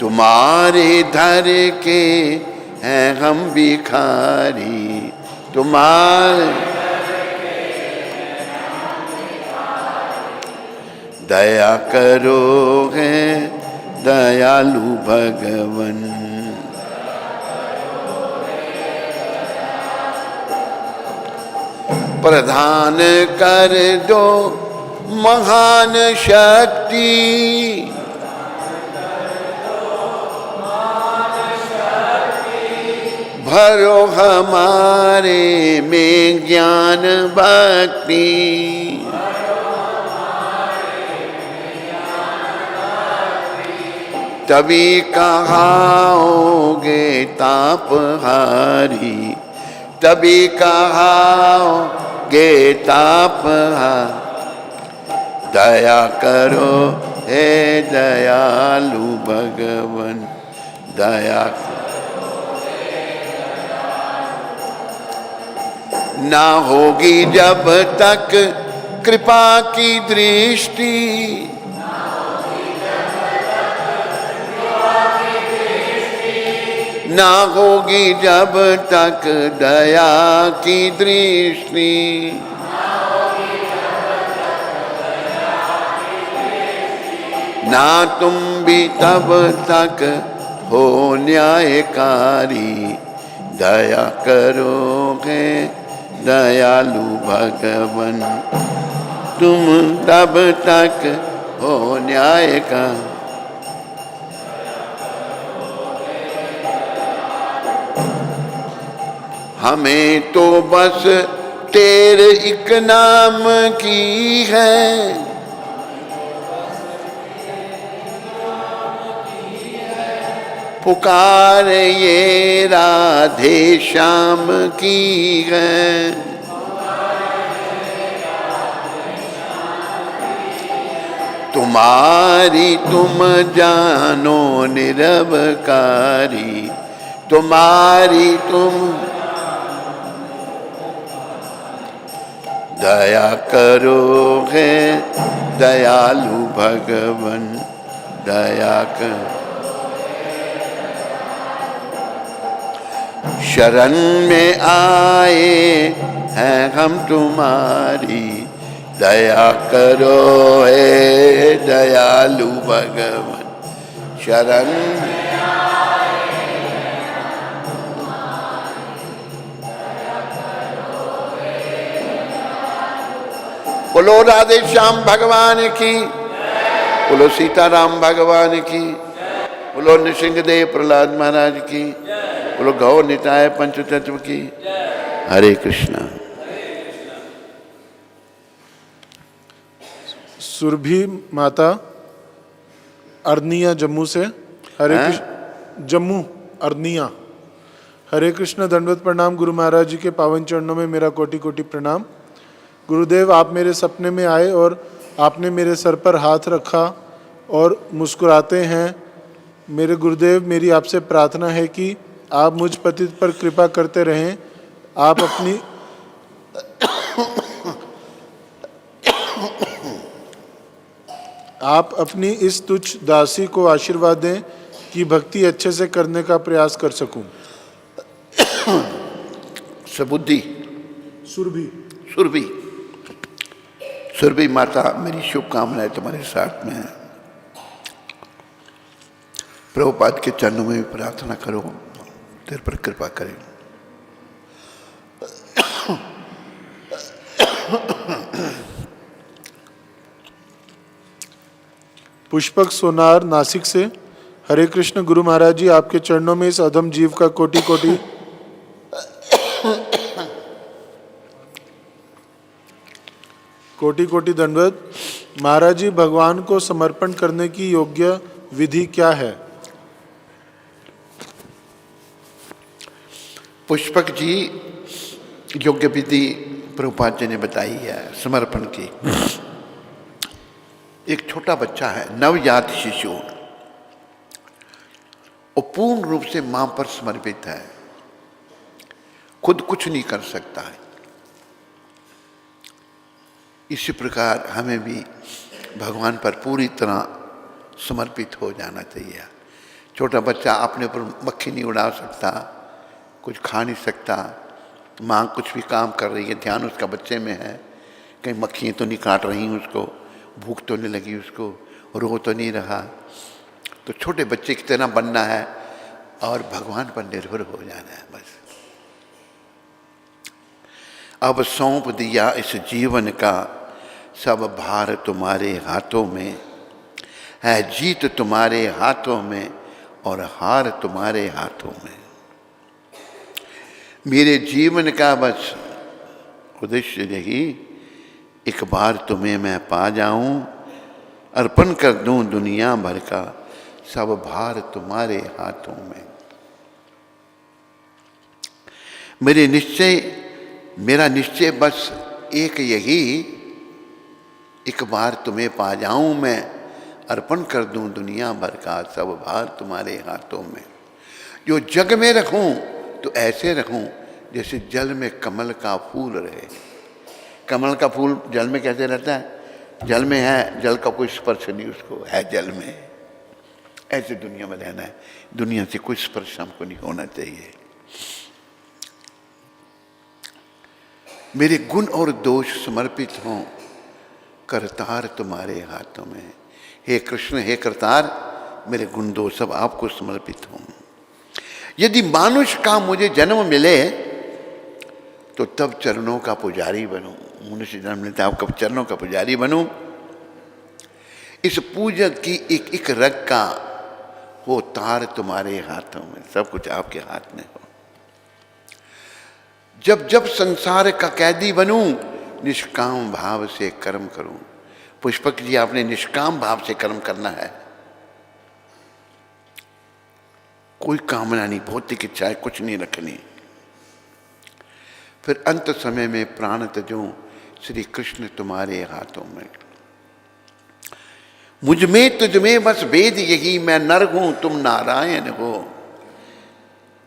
तुम्हारे दर के हैं हम भिखारी। तुम्हारे दया करोगे दयालु भगवन। प्रदान कर दो महान शक्ति, भरो हमारे में ज्ञान भक्ति। तभी कहाओगे तापहारी। तभी कहाओगे तापहारी। दया करो हे दयालु भगवन। दया ना होगी जब तक कृपा की दृष्टि, ना होगी जब तक दया की दृष्टि। ना तुम भी तब तक हो न्यायकारी। दया करोगे दयालु भगवन। तुम तब तक हो न्यायकारी। हमें तो बस तेरे एक नाम की है, पुकार ये राधे श्याम की है। तुम्हारी तुम जानो निरवकारी। तुम्हारी तुम दया करोगे दयालु भगवन। दया कर शरण में आए हैं हम तुम्हारी। दया करो हे दयालु भगवन। शरण बोलो राधे श्याम भगवान की। बोलो सीताराम भगवान की, बोलो नृसिंहदेव प्रहलाद महाराज की, बोलो गौ निताय पंचतत्व की। हरे कृष्णा। सुरभि माता अर्निया जम्मू से, हरे कृष्ण। जम्मू अर्निया। हरे कृष्ण, दंडवत प्रणाम गुरु महाराज जी के पावन चरणों में मेरा कोटि कोटि प्रणाम। गुरुदेव, आप मेरे सपने में आए और आपने मेरे सर पर हाथ रखा और मुस्कुराते हैं। मेरे गुरुदेव, मेरी आपसे प्रार्थना है कि आप मुझ पतित पर कृपा करते रहें। आप अपनी इस तुच्छ दासी को आशीर्वाद दें कि भक्ति अच्छे से करने का प्रयास कर सकूं। सबुद्धि सुरभि। सुरभि सुरभि माता, मेरी शुभकामनाएं तुम्हारे साथ में है। प्रभुपाद के चरणों में भी प्रार्थना करो, तेरे पर कृपा करें। पुष्पक सोनार नासिक से, हरे कृष्ण गुरु महाराज जी, आपके चरणों में इस अधम जीव का कोटि कोटि कोटि कोटि दंडवत। महाराज जी, भगवान को समर्पण करने की योग्य विधि क्या है? पुष्पक जी, योग्य विधि प्रभुपाद जी ने बताई है समर्पण की। एक छोटा बच्चा है, नवजात शिशु, वो पूर्ण रूप से मां पर समर्पित है, खुद कुछ नहीं कर सकता है। इसी प्रकार हमें भी भगवान पर पूरी तरह समर्पित हो जाना चाहिए। छोटा बच्चा अपने ऊपर मक्खी नहीं उड़ा सकता, कुछ खा नहीं सकता। माँ कुछ भी काम कर रही है, ध्यान उसका बच्चे में है, कहीं मक्खियाँ तो नहीं काट रही उसको, भूख तो नहीं लगी उसको, रो तो नहीं रहा। तो छोटे बच्चे की तरह बनना है और भगवान पर निर्भर हो जाना है बस। अब सौंप दिया इस जीवन का सब भार तुम्हारे हाथों में है, जीत तुम्हारे हाथों में और हार तुम्हारे हाथों में। मेरे जीवन का बस उद्देश्य यही, एक बार तुम्हें मैं पा जाऊं, अर्पण कर दूं दुनिया भर का सब भार तुम्हारे हाथों में। मेरा निश्चय बस एक यही, एक बार तुम्हें पा जाऊं मैं, अर्पण कर दूं दुनिया भर का सब भार तुम्हारे हाथों में। जो जग में रखूं तो ऐसे रखूं जैसे जल में कमल का फूल रहे। कमल का फूल जल में कैसे रहता है? जल में है, जल का कोई स्पर्श नहीं उसको, है जल में। ऐसे दुनिया में रहना है, दुनिया से कोई स्पर्श हमको नहीं होना चाहिए। मेरे गुण और दोष समर्पित हों, करतार तुम्हारे हाथों में। हे कृष्ण, हे करतार, मेरे गुण दोष सब आपको समर्पित हों। यदि मानुष का मुझे जन्म मिले तो तब चरणों का पुजारी बनूं। मनुष्य जन्म मिलता है, आपका चरणों का पुजारी बनूं। इस पूजक की एक एक रग का हो तार तुम्हारे हाथों में, सब कुछ आपके हाथ में हो। जब जब संसार का कैदी बनूं, निष्काम भाव से कर्म करूं। पुष्पक जी, आपने निष्काम भाव से कर्म करना है, कोई कामना नहीं, भौतिक इच्छाएं कुछ नहीं रखनी। फिर अंत समय में प्राण तजूं, श्री कृष्ण तुम्हारे हाथों में। मुझ में तुझ में बस भेद यही, मैं नर हूं तुम नारायण हो।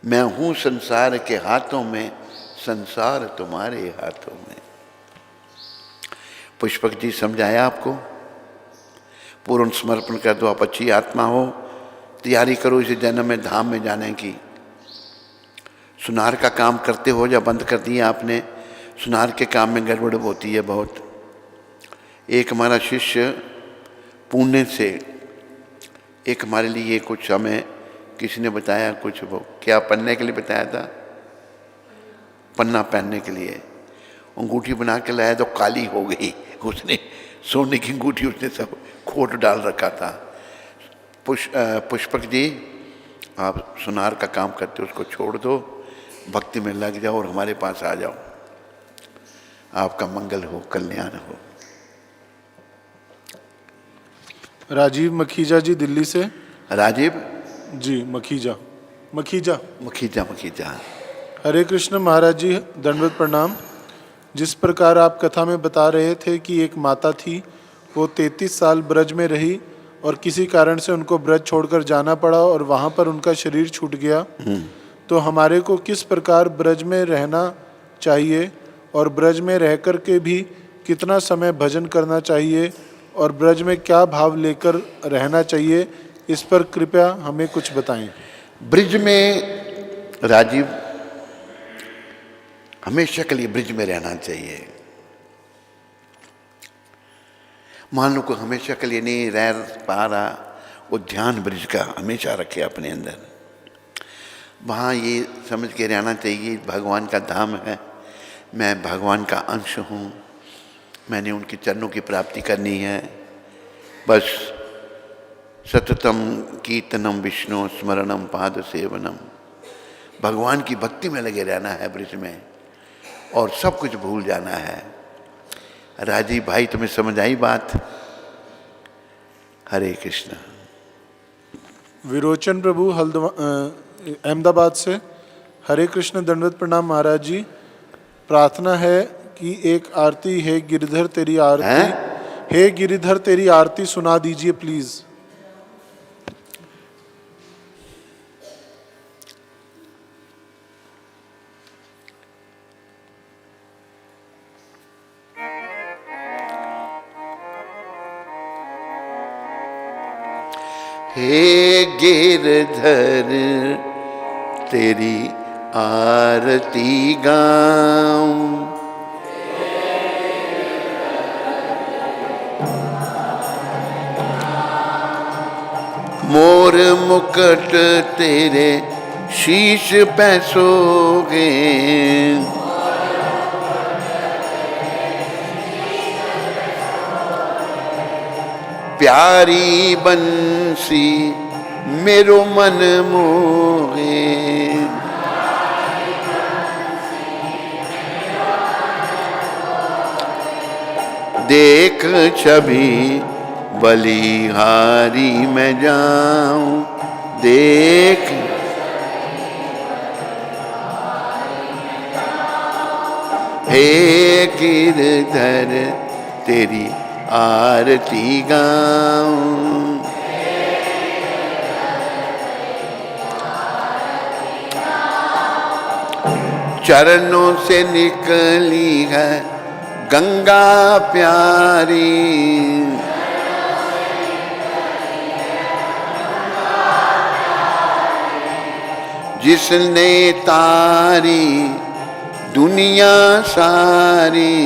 मैं हूं संसार के हाथों में, संसार तुम्हारे हाथों में। पुष्पक जी समझाया आपको। पूर्ण समर्पण कर दो, आप अच्छी आत्मा हो, तैयारी करो इस जन्म में धाम में जाने की। सुनार का काम करते हो या बंद कर दिया आपने? सुनार के काम में गड़बड़ होती है बहुत। एक हमारा शिष्य पुणे से, एक हमारे लिए कुछ हमें किसी ने बताया, कुछ वो क्या पन्ने के लिए बताया था, पन्ना पहनने के लिए। अंगूठी बना के लाया तो काली हो गई, उसने सोने की अंगूठी उसने सब खोट डाल रखा था। पुष्पक जी, आप सुनार का काम करते हो, उसको छोड़ दो, भक्ति में लग जाओ और हमारे पास आ जाओ। आपका मंगल हो, कल्याण हो। राजीव मखीजा जी दिल्ली से। राजीव जी, मखीजा मखीजा। मखीजा। हरे कृष्ण महाराज जी, दंडवत प्रणाम। जिस प्रकार आप कथा में बता रहे थे कि एक माता थी, वो 33 साल ब्रज में रही और किसी कारण से उनको ब्रज छोड़कर जाना पड़ा और वहाँ पर उनका शरीर छूट गया। तो हमारे को किस प्रकार ब्रज में रहना चाहिए और ब्रज में रह कर के भी कितना समय भजन करना चाहिए और ब्रज में क्या भाव लेकर रहना चाहिए, इस पर कृपया हमें कुछ बताएं। ब्रिज में राजीव हमेशा के लिए ब्रिज में रहना चाहिए। मान लो को हमेशा के लिए नहीं रह पा रहा, वो ध्यान ब्रिज का हमेशा रखे अपने अंदर। वहाँ ये समझ के रहना चाहिए भगवान का धाम है, मैं भगवान का अंश हूँ, मैंने उनके चरणों की प्राप्ति करनी है। बस सततम कीर्तनम विष्णु स्मरणम पाद सेवनम, भगवान की भक्ति में लगे रहना है ब्रिज में और सब कुछ भूल जाना है। राजीव भाई, तुम्हें समझ आई बात? हरे कृष्ण। विरोचन प्रभु अहमदाबाद से। हरे कृष्ण, दंडवत प्रणाम महाराज जी। प्रार्थना है कि एक आरती है गिरिधर तेरी आरती हे गिरिधर तेरी आरती सुना दीजिए प्लीज। हे गिरधर तेरी आरती गाऊं, मोर मुकुट तेरे शीश पे सोगे, प्यारी बंसी मेरो मन मोहे, देख छवि बलिहारी मैं जाऊं, देख हे गिरधर तेरी आरती गाऊं, चरणों से निकली है गंगा प्यारी, जिसने तारी दुनिया सारी,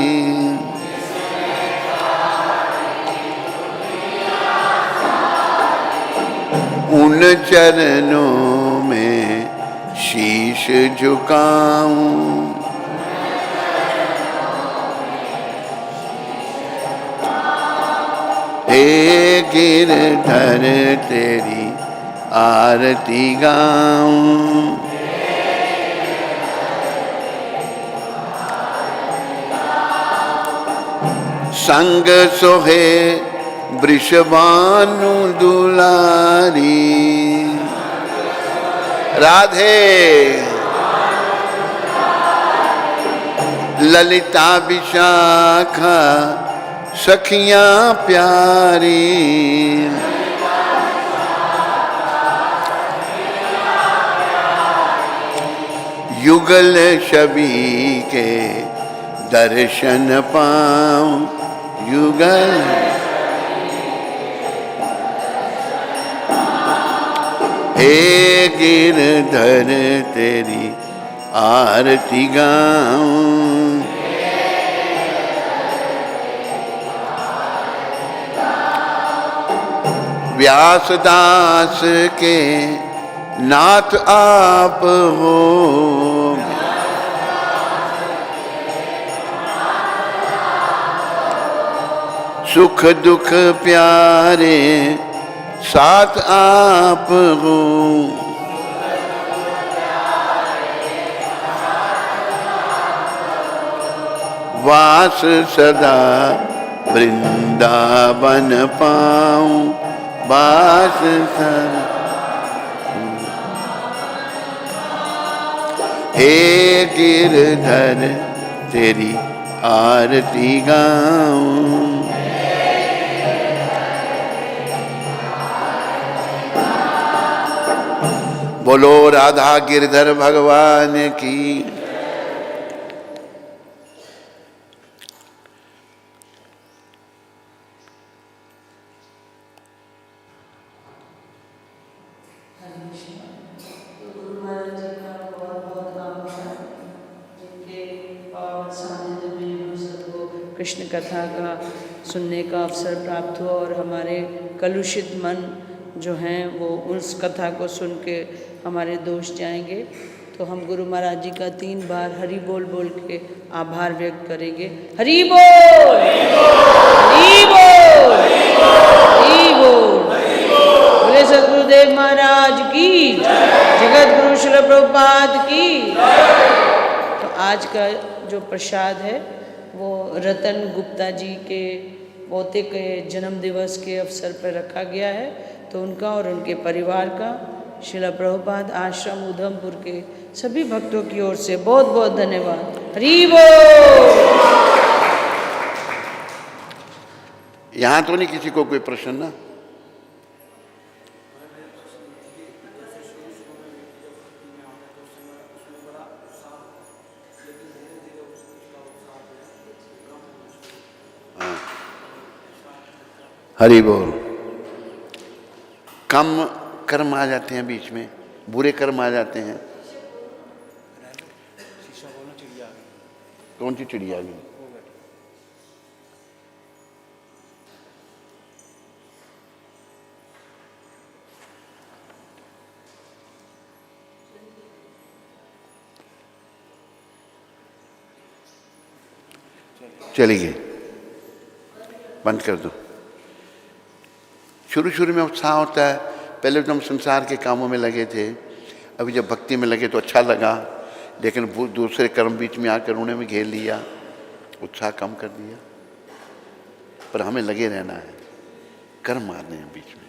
उन चरणों में शीश झुकाऊं, हे गिरधर तेरी आरती गाऊं, संग सोहे वृषभानु दुलारी, राधे ललिता विशाखा सखियां प्यारी, युगल छवि के दर्शन पाऊं, युगल हे गिरधर तेरी आरती गाऊं, व्यासदास के नाथ आप हो, सुख दुख प्यारे साथ आप हो। वास सदा वृंदावन पाऊं, वास सदा। हे गिरधर तेरी आरती गाऊं। बोलो राधा गिरधर भगवान की। कृष्ण कथा का सुनने का अवसर प्राप्त हुआ और हमारे कलुषित मन जो हैं वो उस कथा को सुन के हमारे दोष जाएंगे। तो हम गुरु महाराज जी का 3 बार हरि बोल बोल के आभार व्यक्त करेंगे। हरि बोल, हरि बोल, हरि बोल। बोले सद्गुरुदेव महाराज की, जगत गुरु श्रील प्रभुपाद की। तो आज का जो प्रसाद है वो रतन गुप्ता जी के पोते के जन्म दिवस के अवसर पर रखा गया है। तो उनका और उनके परिवार का श्रील प्रभुपाद आश्रम उधमपुर के सभी भक्तों की ओर से बहुत बहुत धन्यवाद। हरि बोल। यहाँ तो नहीं किसी को कोई प्रश्न ना? हरि बोल। कम कर्म आ जाते हैं बीच में, बुरे कर्म आ जाते हैं। कौन सी चिड़िया आ गई? चली गई, बंद कर दो। शुरू शुरू में उत्साह होता है, पहले तो हम संसार के कामों में लगे थे, अभी जब भक्ति में लगे तो अच्छा लगा, लेकिन वो दूसरे कर्म बीच में आकर उन्हें भी घेर लिया, उत्साह कम कर दिया। पर हमें लगे रहना है, कर्म मारने हैं बीच में।